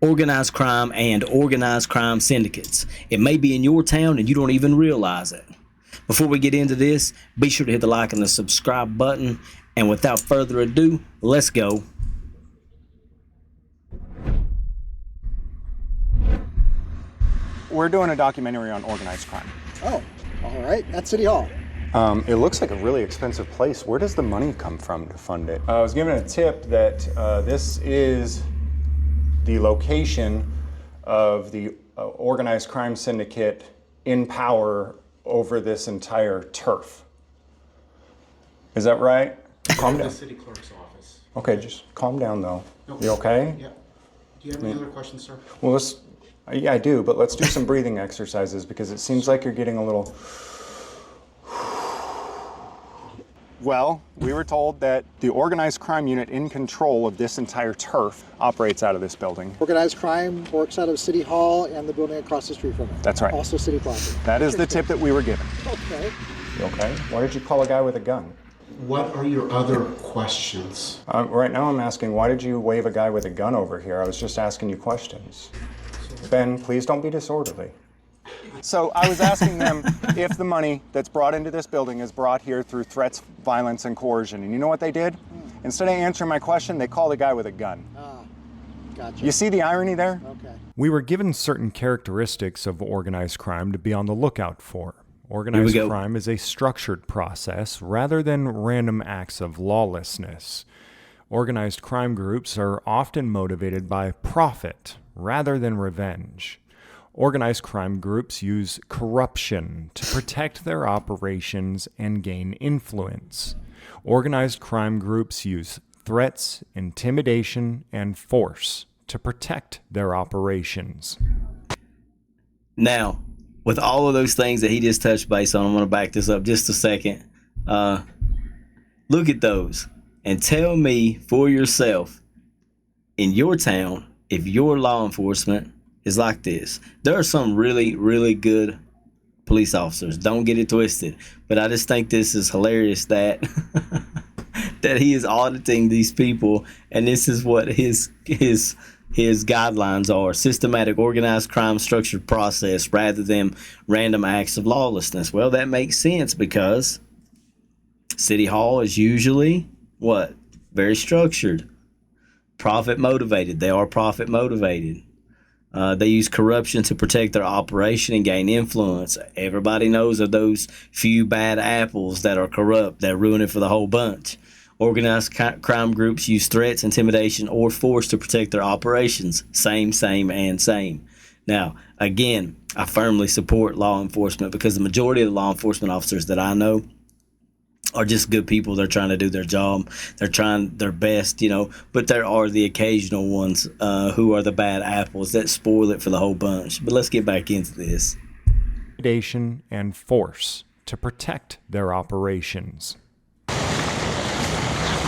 organized crime and organized crime syndicates. It may be in your town and you don't even realize it. Before we get into this, be sure to hit the like and the subscribe button. And without further ado, let's go. We're doing a documentary on organized crime. Oh, all right. At City Hall. It looks like a really expensive place. Where does the money come from to fund it? I was given a tip that this is the location of the organized crime syndicate in power over this entire turf. Is that right? Calm down. The city clerk's office. Okay, just calm down though. Okay. You okay? Yeah. Do you have any other questions, sir? Well, yeah, I do, but let's do some breathing exercises because it seems like you're getting a little... Well, we were told that the organized crime unit in control of this entire turf operates out of this building. Organized crime works out of City Hall and the building across the street from it. That's right. Also city property. That is the tip that we were given. Okay. You okay? Why did you call a guy with a gun? What are your other questions? Right now I'm asking, why did you wave a guy with a gun over here? I was just asking you questions. Ben, please don't be disorderly. So I was asking them if the money that's brought into this building is brought here through threats, violence, and coercion. And you know what they did? Instead of answering my question, they called a guy with a gun. Gotcha. You see the irony there? Okay. We were given certain characteristics of organized crime to be on the lookout for. Organized crime is a structured process rather than random acts of lawlessness. Organized crime groups are often motivated by profit rather than revenge. Organized crime groups use corruption to protect their operations and gain influence. Organized crime groups use threats, intimidation, and force to protect their operations. Now, with all of those things that he just touched base on, I'm going to back this up just a second. Look at those and tell me for yourself, in your town, if your law enforcement is like this. There are some really, really good police officers. Don't get it twisted. But I just think this is hilarious that that he is auditing these people, and this is what his guidelines are: systematic, organized crime, structured process, rather than random acts of lawlessness. Well, that makes sense because City Hall is usually what? Very structured, profit motivated. They are profit motivated. They use corruption to protect their operation and gain influence. Everybody knows of those few bad apples that are corrupt, that ruin it for the whole bunch. Organized crime groups use threats, intimidation, or force to protect their operations. Same, and same. Now, again, I firmly support law enforcement because the majority of the law enforcement officers that I know are just good people. They're trying to do their job. They're trying their best, but there are the occasional ones who are the bad apples that spoil it for the whole bunch. But let's get back into this. Intimidation and force to protect their operations.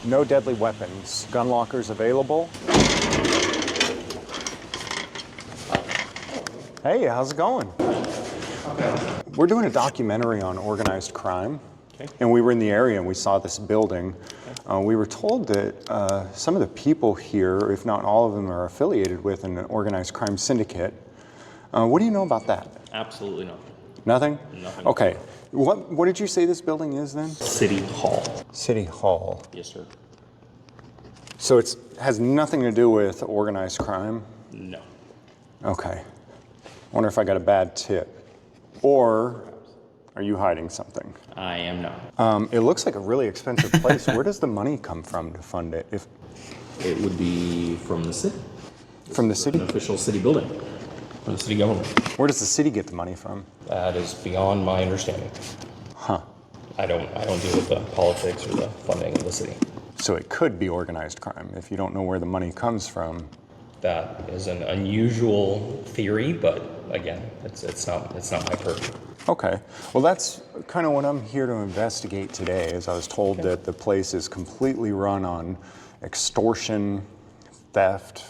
No deadly weapons. Gun lockers available. Hey, how's it going? Okay. We're doing a documentary on organized crime. Okay. And we were in the area and we saw this building. We were told that some of the people here, if not all of them, are affiliated with an organized crime syndicate. What do you know about that? Absolutely nothing. Nothing? Nothing. Okay. What did you say this building is then? City Hall. City Hall. Yes, sir. So it has nothing to do with organized crime? No. Okay. Wonder if I got a bad tip. Or are you hiding something? I am not. It looks like a really expensive place. Where does the money come from to fund it? It would be from the city. From the city? An official city building. From the city government. Where does the city get the money from? That is beyond my understanding. Huh. I don't deal with the politics or the funding of the city. So it could be organized crime if you don't know where the money comes from. That is an unusual theory, but again, it's not my purview. Okay. Well, that's kind of what I'm here to investigate today, as I was told that the place is completely run on extortion, theft,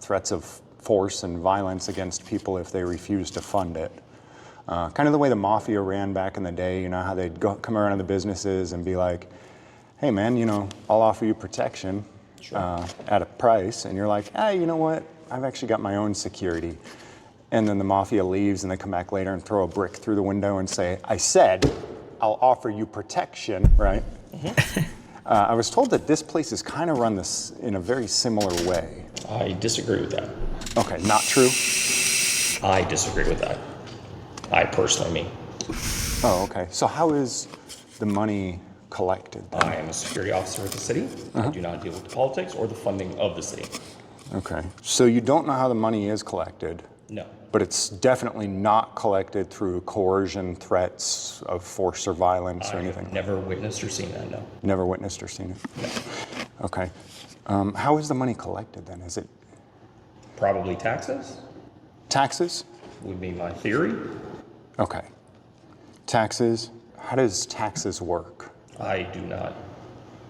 threats of force and violence against people if they refuse to fund it. Kind of the way the mafia ran back in the day, how they'd come around to the businesses and be like, hey man, I'll offer you protection at a price. And you're like, you know what? I've actually got my own security. And then the mafia leaves and they come back later and throw a brick through the window and say, I said, I'll offer you protection, right? I was told that this place is kind of run this in a very similar way. I disagree with that. Okay, not true? I disagree with that. I personally mean. Oh, okay. So how is the money collected then? I am a security officer of the city. I do not deal with the politics or the funding of the city. Okay. So you don't know how the money is collected? No. But it's definitely not collected through coercion, threats of force or violence or anything? I've never witnessed or seen that, no. Never witnessed or seen it? No. Okay. How is the money collected then? Is it Probably taxes taxes? would be my theory. Okay. Taxes. How does taxes work? I do not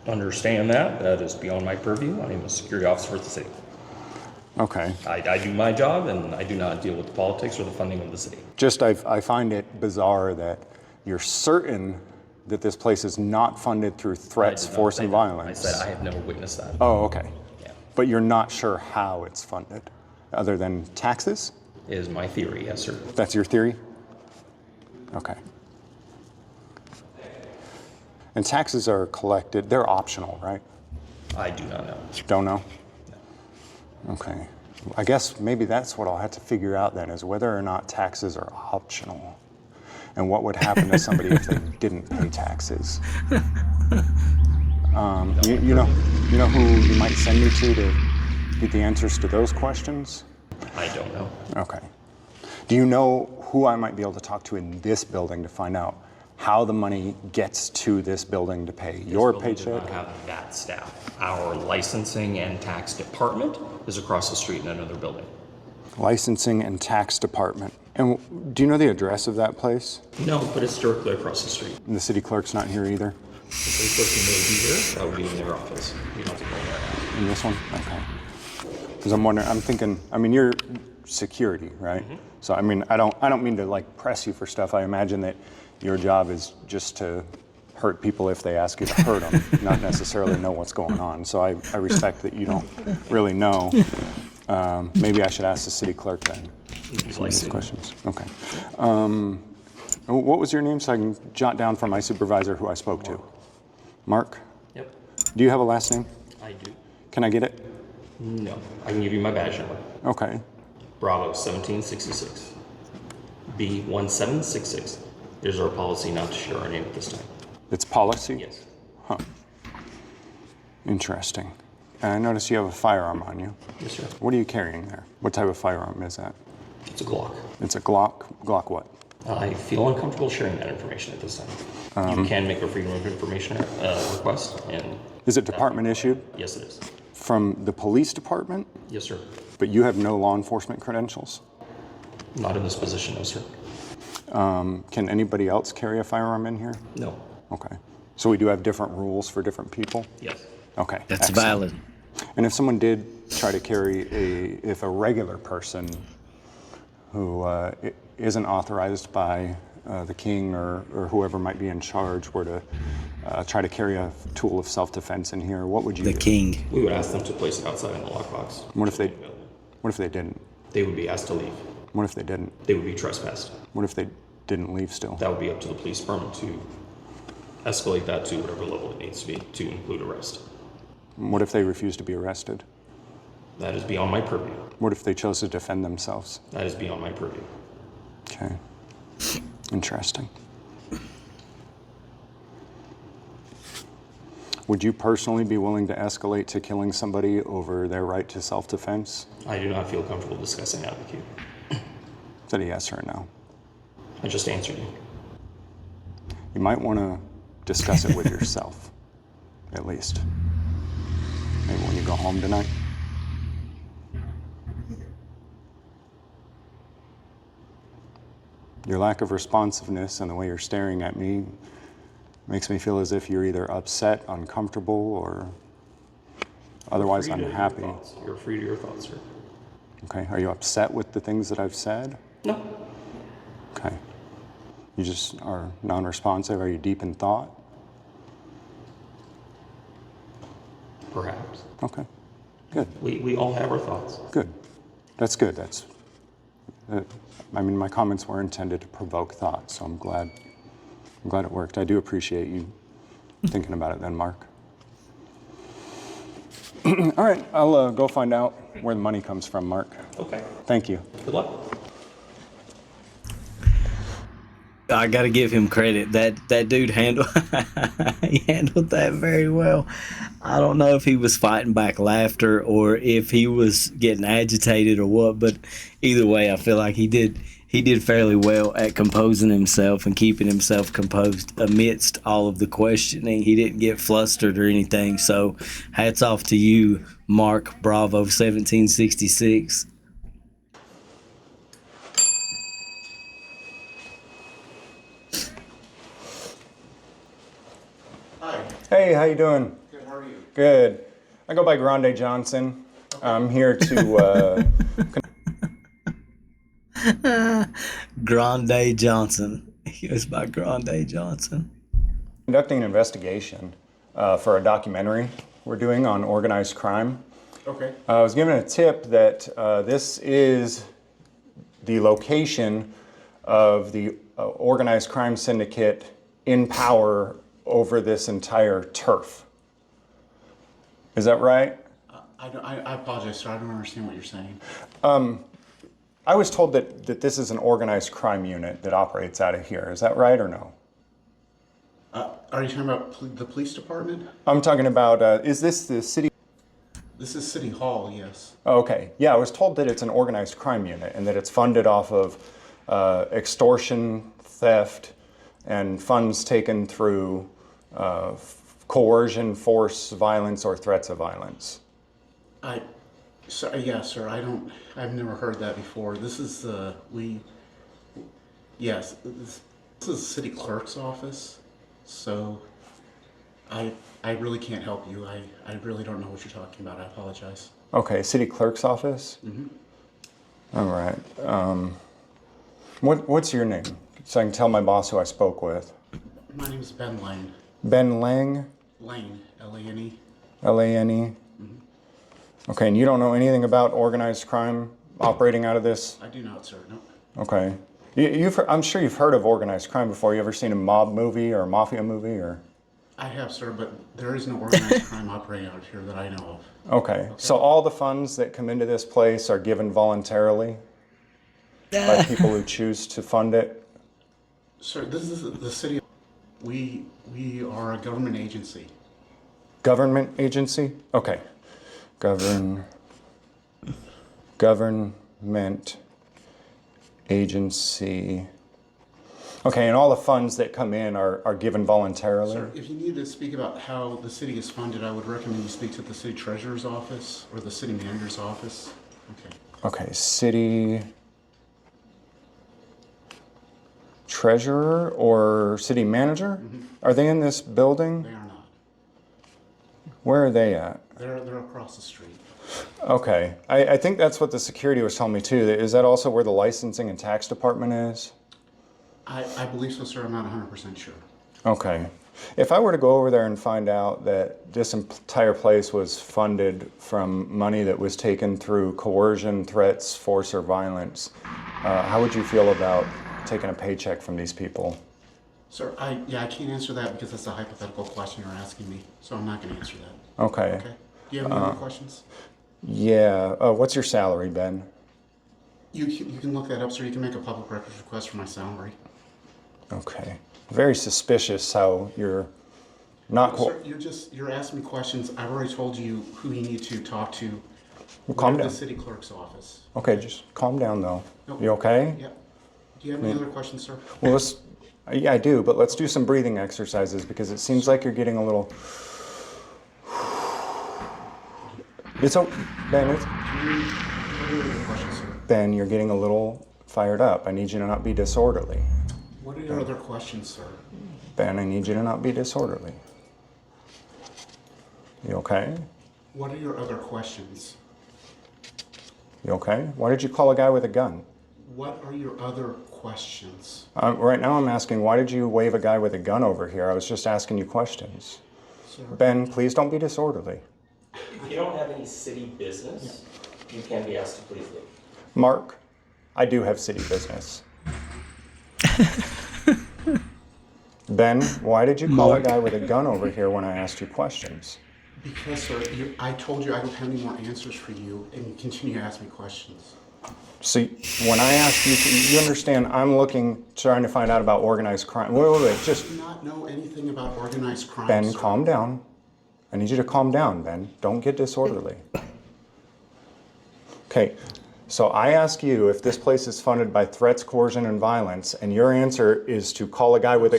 understand that. That is beyond my purview. I am a security officer of the city. Okay. I do my job, and I do not deal with the politics or the funding of the city. Just I find it bizarre that you're certain that this place is not funded through threats, I did not force, say and that. violence. I said I have never witnessed that. Oh, okay. Yeah. But you're not sure how it's funded, other than taxes? Is my theory, yes, sir. That's your theory? Okay. And taxes are collected, they're optional, right? I do not know. Don't know? No. Okay. I guess maybe that's what I'll have to figure out then, is whether or not taxes are optional. And what would happen to somebody if they didn't pay taxes. You know who you might send me to get the answers to those questions? I don't know. Okay. Do you know who I might be able to talk to in this building to find out how the money gets to this building to pay your This building does paycheck? not have that staff. Our licensing and tax department is across the street in another building. Licensing and tax department. And do you know the address of that place? No, but it's directly across the street. And the city clerk's not here either? The city clerk may be here. That would be in their office. You don't have to go there. In this one? Okay. Because I'm wondering, I'm thinking, I mean, you're security, right? Mm-hmm. So, I mean, I don't mean to like press you for stuff. I imagine that your job is just to hurt people if they ask you to hurt them, not necessarily know what's going on. So I respect that you don't really know. Maybe I should ask the city clerk then some of these questions. Okay. What was your name so I can jot down for my supervisor who I spoke to? Mark? Yep, Do you have a last name? I do. Can I get it? No, I can give you my badge number. Okay. Bravo 1766. B1766. There's our policy not to share our name at this time. It's policy? Yes. Huh. Interesting. And I notice you have a firearm on you. Yes, sir. What are you carrying there? What type of firearm is that? It's a Glock. It's a Glock? Glock what? I feel uncomfortable sharing that information at this time. You can make a freedom of information request, and Is it department issued? yes, it is. From the police department? Yes, sir. But you have no law enforcement credentials? Not in this position, no, sir. Can anybody else carry a firearm in here? No. Okay. So we do have different rules for different people? Yes. Okay. That's excellent. valid. And if someone did try to carry if a regular person who isn't authorized by the king or whoever might be in charge were to try to carry a tool of self-defense in here, what would you The do? king. We would ask them to place it outside in the lockbox. What if they didn't? They would be asked to leave. What if they didn't? They would be trespassed. What if they didn't leave still? That would be up to the police department to escalate that to whatever level it needs to be to include arrest. What if they refused to be arrested? That is beyond my purview. What if they chose to defend themselves? That is beyond my purview. Okay. Interesting. Would you personally be willing to escalate to killing somebody over their right to self-defense? I do not feel comfortable discussing that with you. Is that a yes or a no? I just answered you. You might want to discuss it with yourself, at least. Maybe when you go home tonight. Your lack of responsiveness and the way you're staring at me makes me feel as if you're either upset, uncomfortable, or otherwise Free to your unhappy. thoughts. You're free to your thoughts, sir. Okay, are you upset with the things that I've said? No. Okay. You just are non-responsive? Are you deep in thought? Perhaps. Okay, good, We all have our thoughts. good. That's good. I mean, my comments were intended to provoke thought, so I'm glad it worked. I do appreciate you thinking about it then, Mark. All right, I'll go find out where the money comes from, Mark. Okay. Thank you. Good luck. I got to give him credit. That dude handled he handled that very well. I don't know if he was fighting back laughter or if he was getting agitated or what, but either way, I feel like he did fairly well at composing himself and keeping himself composed amidst all of the questioning. He didn't get flustered or anything. So, hats off to you, Mark Bravo 1766. Hi. Hey, how you doing? Good. How are you? Good. I go by Grande Johnson. I'm here to Grande Johnson. He goes by Grande Johnson. conducting an investigation for a documentary we're doing on organized crime. Okay. I was given a tip that this is the location of the organized crime syndicate in power over this entire turf. Is that right? I apologize, sir. I don't understand what you're saying. I was told that this is an organized crime unit that operates out of here. Is that right or no? Are you talking about the police department? I'm talking about, is this the city? This is City Hall, yes. Okay, yeah, I was told that it's an organized crime unit and that it's funded off of extortion, theft, and funds taken through coercion, force, violence, or threats of violence. Sir, I've never heard that before. This is, yes, this is the city clerk's office, so I really can't help you. I really don't know what you're talking about. I apologize. Okay, city clerk's office? Mm-hmm. All right. What's your name? So I can tell my boss who I spoke with. My name is Ben Lane. Ben Lang? Lane, L-A-N-E. L-A-N-E? Okay, and you don't know anything about organized crime operating out of this? I do not, sir. No. Okay. I'm sure you've heard of organized crime before. You ever seen a mob movie or a mafia movie or? I have, sir, but there is no organized crime operating out here that I know of. Okay. So all the funds that come into this place are given voluntarily by people who choose to fund it? Sir, this is the city. We are a government agency. Government agency? Okay. Government agency. Okay, and all the funds that come in are given voluntarily? Sir, if you need to speak about how the city is funded, I would recommend you speak to the city treasurer's office or the city manager's office. Okay. Okay, city treasurer or city manager? Mm-hmm. Are they in this building? They are not. Where are they at? They're across the street. Okay, I think that's what the security was telling me too. Is that also where the licensing and tax department is? I believe so, sir. I'm not 100% sure. Okay. If I were to go over there and find out that this entire place was funded from money that was taken through coercion, threats, force, or violence, how would you feel about taking a paycheck from these people? Sir, I can't answer that because that's a hypothetical question you're asking me, so I'm not going to answer that. Okay. Okay. Do you have any other questions? Yeah. What's your salary, Ben? You can look that up, sir. You can make a public records request for my salary. Okay. Very suspicious how you're not... Sir, you're asking me questions. I've already told you who you need to talk to. Well, calm down. The city clerk's office. Okay, just calm down though. Nope. You okay? Yeah. Do you have any other questions, sir? Well, yeah, I do, but let's do some breathing exercises because it seems like you're getting a little... Ben, What are your other questions, sir? Ben, you're getting a little fired up. I need you to not be disorderly. What are your other questions, sir? Ben, I need you to not be disorderly. You okay? What are your other questions? You okay? Why did you call a guy with a gun? What are your other questions? Right now I'm asking, why did you wave a guy with a gun over here? I was just asking you questions. Sir, Ben, please don't be disorderly. If you don't have any city business, you can be asked to please leave. Mark, I do have city business. Ben, why did you call a guy with a gun over here when I asked you questions? Because, sir, I told you I don't have any more answers for you, and you continue to ask me questions. See, when I asked you, you understand I'm trying to find out about organized crime. Wait, just... I do not know anything about organized crime, Ben, sir. calm down. I need you to calm down, Ben. Don't get disorderly. Okay, so I ask you if this place is funded by threats, coercion, and violence, and your answer is to call a guy with a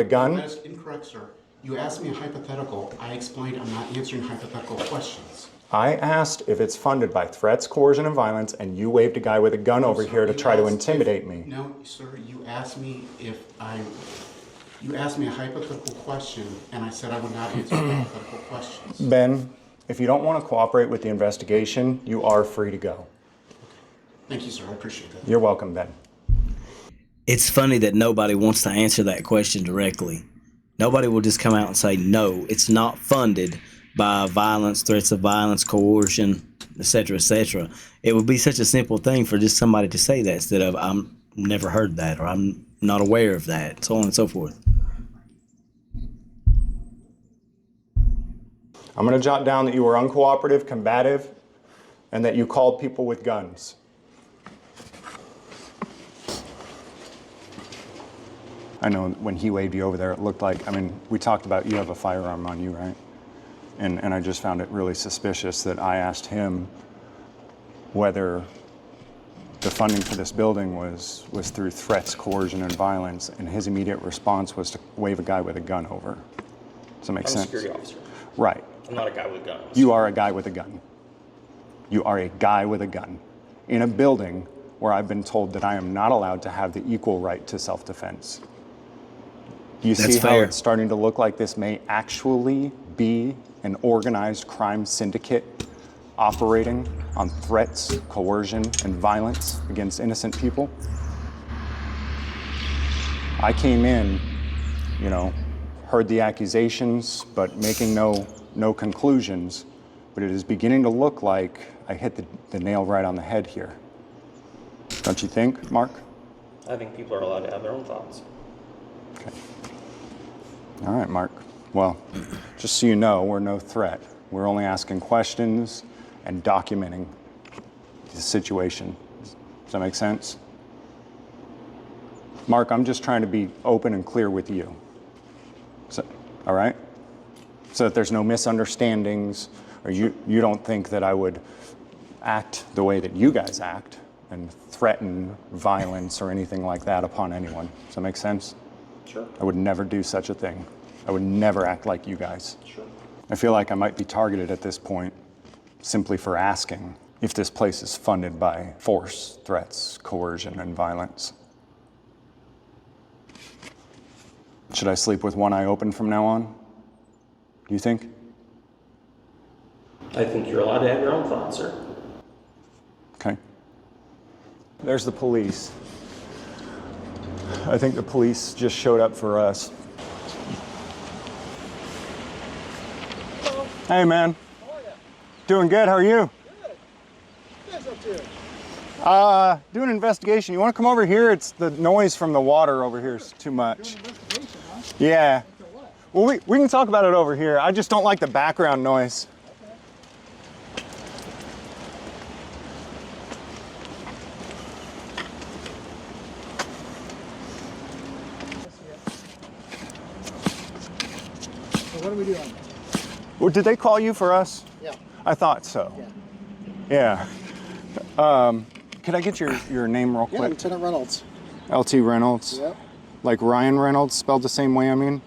gun? That is incorrect, sir. You asked me a hypothetical. I explained I'm not answering hypothetical questions. I asked if it's funded by threats, coercion, and violence, and you waved a guy with a gun over here to try to intimidate me. No, sir, you asked me you asked me a hypothetical question, and I said I would not answer hypothetical questions. Ben, if you don't want to cooperate with the investigation, you are free to go. Thank you, sir. I appreciate that. You're welcome, Ben. It's funny that nobody wants to answer that question directly. Nobody will just come out and say, no, it's not funded by violence, threats of violence, coercion, etc., etc. It would be such a simple thing for just somebody to say that instead of, I'm never heard that, or I'm not aware of that, so on and so forth. I'm going to jot down that you were uncooperative, combative, and that you called people with guns. I know when he waved you over there, it looked like, I mean, we talked about you have a firearm on you, right? And I just found it really suspicious that I asked him whether the funding for this building was through threats, coercion, and violence, and his immediate response was to wave a guy with a gun over. Does that make sense? I'm a security officer. Right. I'm not a guy with a gun. You are a guy with a gun. You are a guy with a gun in a building where I've been told that I am not allowed to have the equal right to self-defense. You That's see how fair. it's starting to look like this may actually be an organized crime syndicate operating on threats, coercion, and violence against innocent people? I came in, heard the accusations, but making no conclusions. But it is beginning to look like I hit the nail right on the head here. Don't you think, Mark? I think people are allowed to have their own thoughts. Okay. All right, Mark. Well, just so you know, we're no threat. We're only asking questions and documenting the situation. Does that make sense? Mark, I'm just trying to be open and clear with you. So, all right? So that there's no misunderstandings, or you don't think that I would act the way that you guys act and threaten violence or anything like that upon anyone. Does that make sense? Sure. I would never do such a thing. I would never act like you guys. Sure. I feel like I might be targeted at this point simply for asking if this place is funded by force, threats, coercion, and violence. Should I sleep with one eye open from now on? Do you think? I think you're allowed to have your own thoughts, sir. Okay. There's the police. I think the police just showed up for us. Hello. Hey, man. How are you? Doing good. How are you? Good. What are you guys up to? Doing an investigation. You want to come over here? It's the noise from the water over here is too much. Doing an investigation, huh? Yeah. For what? Well, we can talk about it over here. I just don't like the background noise. Okay. So what are we doing? Well, did they call you for us? Yeah. I thought so. Yeah. Yeah. Could I get your name real Yeah, quick? Lieutenant Reynolds. LT Reynolds? Yep. Like Ryan Reynolds, spelled the same way, I mean?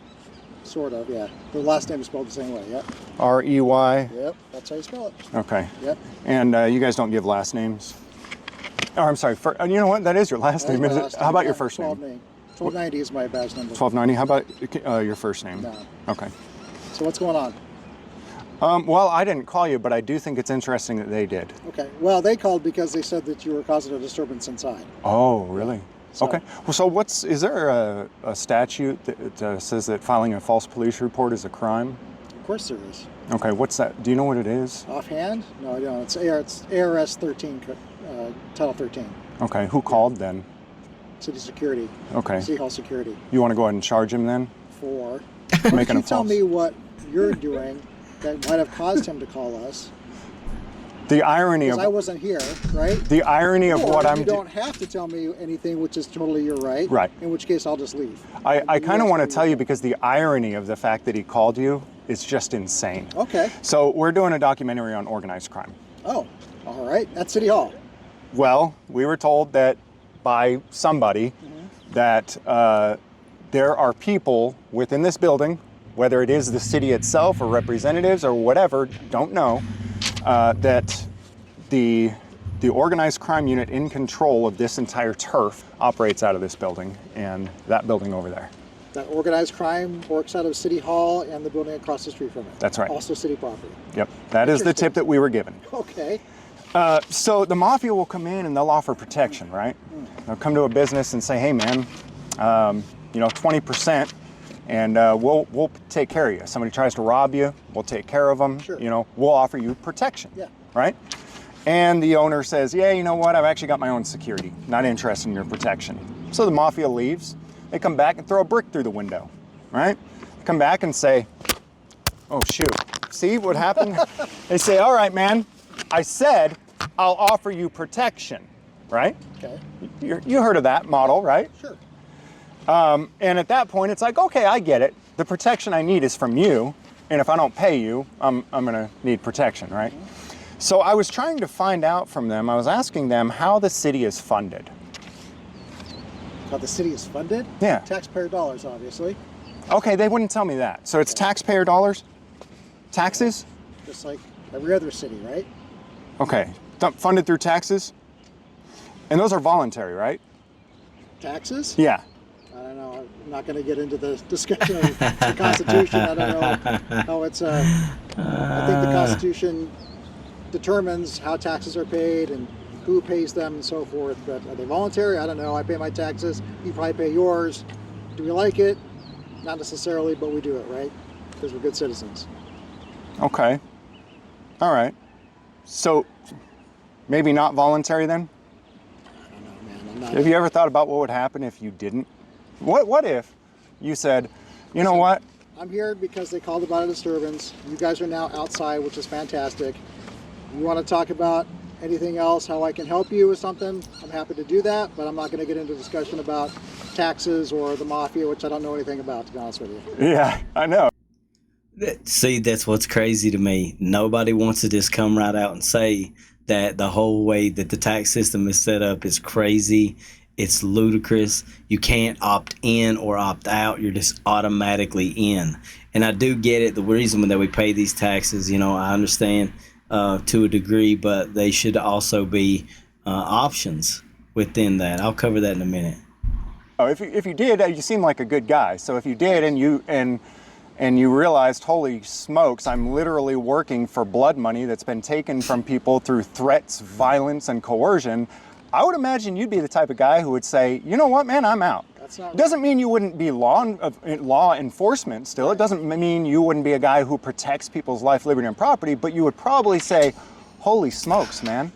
Sort of, yeah. The last name is spelled the same way, yep. R-E-Y? Yep, that's how you spell it. Okay. Yep. And you guys don't give last names? Oh, I'm sorry. You know what? That is your last name. That's Is my it? last How about name, your yeah, first name? 1290 is my badge number. 1290. How about your first name? No. Okay. So what's going on? Well, I didn't call you, but I do think it's interesting that they did. Okay. Well, they called because they said that you were causing a disturbance inside. Oh, really? So- Okay. Well, so is there a statute that says that filing a false police report is a crime? course there is. Okay, what's that? Do you know what it is? Offhand? No, I don't. It's ARS 13, Title 13. Okay, who called then? City security. Okay. City Hall security. You want to go ahead and charge him then? For. Making you a tell false. me what you're doing that might have caused him to call us. The irony Because of I wasn't here, right? the irony of Or what I'm you doing. don't have to tell me anything, which is totally your right. Right. In which case, I'll just leave. I kind of You want to ask me tell you what- because the irony of the fact that he called you is just insane. Okay. So we're doing a documentary on organized crime. Oh, all right. At City Hall. Well, we were told that by somebody that there are people within this building, whether it is the city itself or representatives or whatever, don't know, that the organized crime unit in control of this entire turf operates out of this building and that building over there. That organized crime works out of City Hall and the building across the street from it. That's right. Also city property. Yep, that is the tip that we were given. Okay. So the mafia will come in and they'll offer protection, right? They'll come to a business and say, hey man, 20%, and we'll take care of you. Somebody tries to rob you, we'll take care of them. Sure. We'll offer you protection. Yeah. Right? And the owner says, yeah, you know what? I've actually got my own security. Not interested in your protection. So the mafia leaves. They come back and throw a brick through the window. Right? Come back and say, oh shoot. See what happened? They say, all right, man. I said I'll offer you protection. Right? Okay. You heard of that model, right? Sure. And at that point, it's like, okay, I get it. The protection I need is from you, and if I don't pay you, I'm gonna need protection, right? So I was trying to find out from them, I was asking them how the city is funded. How the city is funded? Yeah. Taxpayer dollars, obviously. Okay, they wouldn't tell me that. So it's taxpayer dollars? Taxes? Just like every other city, right? Okay, funded through taxes? And those are voluntary, right? Taxes? Yeah. I don't know. I'm not going to get into the discussion of the Constitution. I don't know how it's. I think the Constitution determines how taxes are paid and who pays them and so forth. But are they voluntary? I don't know. I pay my taxes. You probably pay yours. Do we like it? Not necessarily, but we do it, right? Because we're good citizens. Okay. All right. So maybe not voluntary then? I don't know, man. I'm not. Have you ever thought about what would happen if you didn't? What if you said, you know what? I'm here because they called about a disturbance. You guys are now outside, which is fantastic. You want to talk about anything else, how I can help you with something, I'm happy to do that, but I'm not going to get into a discussion about taxes or the mafia, which I don't know anything about, to be honest with you. Yeah, I know. See, that's what's crazy to me. Nobody wants to just come right out and say that the whole way that the tax system is set up is crazy. It's ludicrous. You can't opt in or opt out. You're just automatically in. And I do get it. The reason that we pay these taxes, I understand to a degree, but they should also be options within that. I'll cover that in a minute. Oh, if you did, you seem like a good guy. So if you did and you realized, holy smokes, I'm literally working for blood money that's been taken from people through threats, violence, and coercion, I would imagine you'd be the type of guy who would say, you know what, man, I'm out. That's not Doesn't mean you wouldn't be law enforcement still. It doesn't mean you wouldn't be a guy who protects people's life, liberty, and property, but you would probably say, holy smokes, man,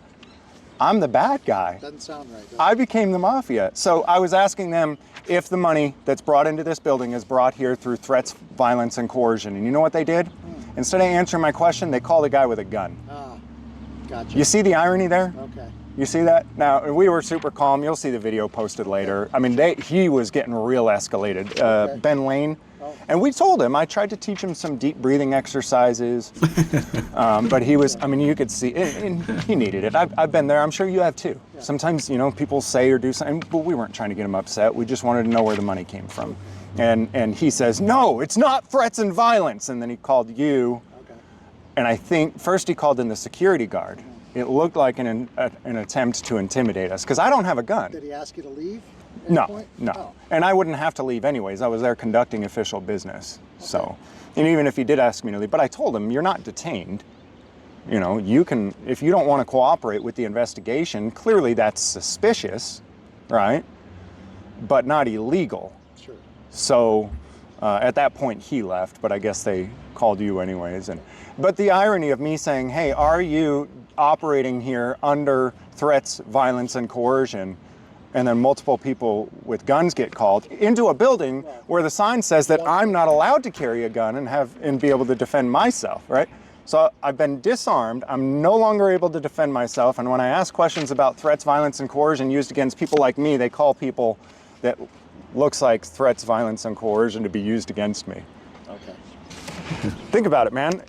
I'm the bad guy. Doesn't sound right. I became the mafia. So I was asking them if the money that's brought into this building is brought here through threats, violence, and coercion. And you know what they did? Instead of answering my question, they called a guy with a gun. Ah, gotcha. You see the irony there? Okay. You see that? Now, we were super calm. You'll see the video posted later. I mean, he was getting real escalated. Okay. Ben Lane. Oh. And we told him, I tried to teach him some deep breathing exercises. But he was, you could see, and he needed it. I've been there. I'm sure you have too. Yeah. Sometimes, people say or do something, but we weren't trying to get him upset. We just wanted to know where the money came from. And he says, no, it's not threats and violence. And then he called you. Okay. And I think first he called in the security guard. It looked like an attempt to intimidate us, because I don't have a gun. Did he ask you to leave? No. Oh. And I wouldn't have to leave anyways. I was there conducting official business. Okay. So, and even if he did ask me to leave, but I told him, you're not detained. You can, if you don't want to cooperate with the investigation, clearly that's suspicious, right? But not illegal. Sure. So, At that point, he left, but I guess they called you anyways. But the irony of me saying, hey, are you operating here under threats, violence, and coercion? And then multiple people with guns get called into a building where the sign says that I'm not allowed to carry a gun and be able to defend myself, right? So I've been disarmed. I'm no longer able to defend myself. And when I ask questions about threats, violence, and coercion used against people like me, they call people that looks like threats, violence, and coercion to be used against me. Okay. Think about it, man.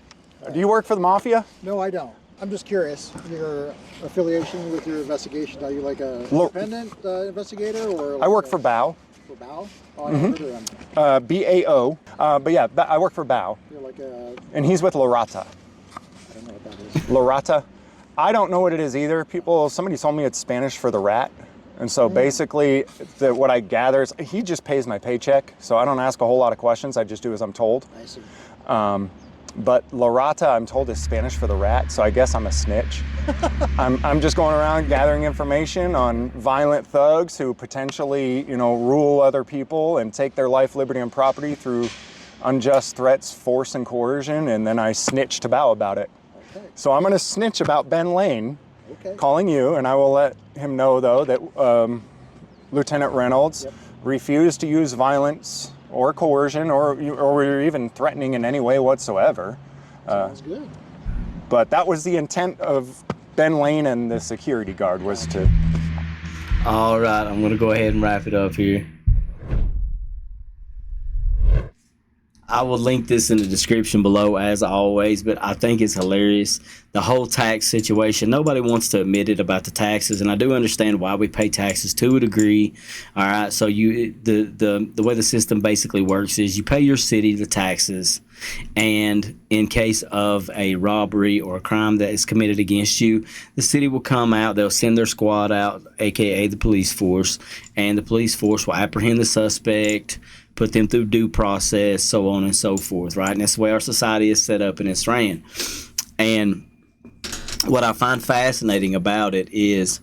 Do you work for the mafia? No, I don't. I'm just curious. Your affiliation with your investigation, are you like a independent investigator? Or like I work for BAO. For BAO? Oh, I never heard of them. BAO. But yeah, I work for BAO. You're like a... And he's with Lorata. I don't know what that is. Lorata. I don't know what it is either. Somebody told me it's Spanish for the rat. And so basically, what I gather is he just pays my paycheck. So I don't ask a whole lot of questions. I just do as I'm told. I see. But Lorata, I'm told, is Spanish for the rat, so I guess I'm a snitch. I'm just going around gathering information on violent thugs who potentially, rule other people and take their life, liberty, and property through unjust threats, force, and coercion, and then I snitch to BAO about it. Okay. So I'm going to snitch about Ben Lane calling you, and I will let him know, though, that Lieutenant Reynolds refused to use violence or coercion, or even threatening in any way whatsoever. Sounds good. But that was the intent of Ben Lane and the security guard, was to... All right, I'm going to go ahead and wrap it up here. I will link this in the description below as always, but I think it's hilarious. The whole tax situation, nobody wants to admit it about the taxes, and I do understand why we pay taxes to a degree. All right, so the way the system basically works is you pay your city the taxes, and in case of a robbery or a crime that is committed against you, the city will come out, they'll send their squad out, aka the police force, and the police force will apprehend the suspect, put them through due process, so on and so forth, right? And that's the way our society is set up and it's ran. And what I find fascinating about it is,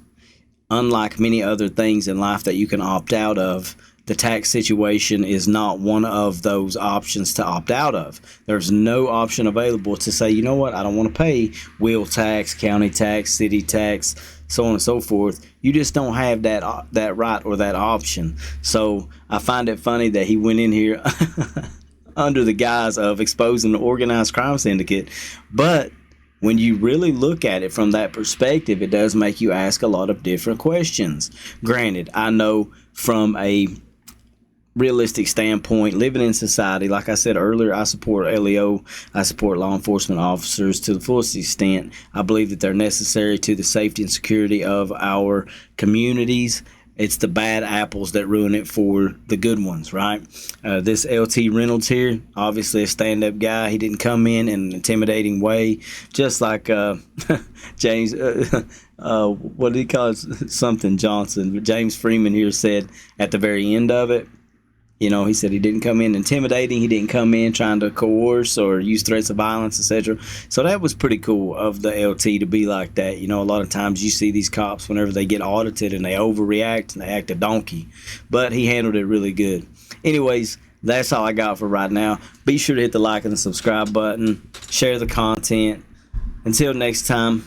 unlike many other things in life that you can opt out of, the tax situation is not one of those options to opt out of. There's no option available to say, you know what, I don't want to pay wheel tax, county tax, city tax, so on and so forth. You just don't have that right or that option. So I find it funny that he went in here under the guise of exposing the organized crime syndicate. But when you really look at it from that perspective, it does make you ask a lot of different questions. Granted, I know from a realistic standpoint, living in society, like I said earlier, I support LEO, I support law enforcement officers to the fullest extent. I believe that they're necessary to the safety and security of our communities. It's the bad apples that ruin it for the good ones, right? This LT Reynolds here, obviously a stand-up guy. He didn't come in an intimidating way, just like James, what did he call it? Something Johnson. But James Freeman here said at the very end of it, he said he didn't come in intimidating. He didn't come in trying to coerce or use threats of violence, etc. So that was pretty cool of the LT to be like that. A lot of times you see these cops whenever they get audited and they overreact and they act a donkey. But he handled it really good. Anyways, that's all I got for right now. Be sure to hit the like and the subscribe button. Share the content. Until next time.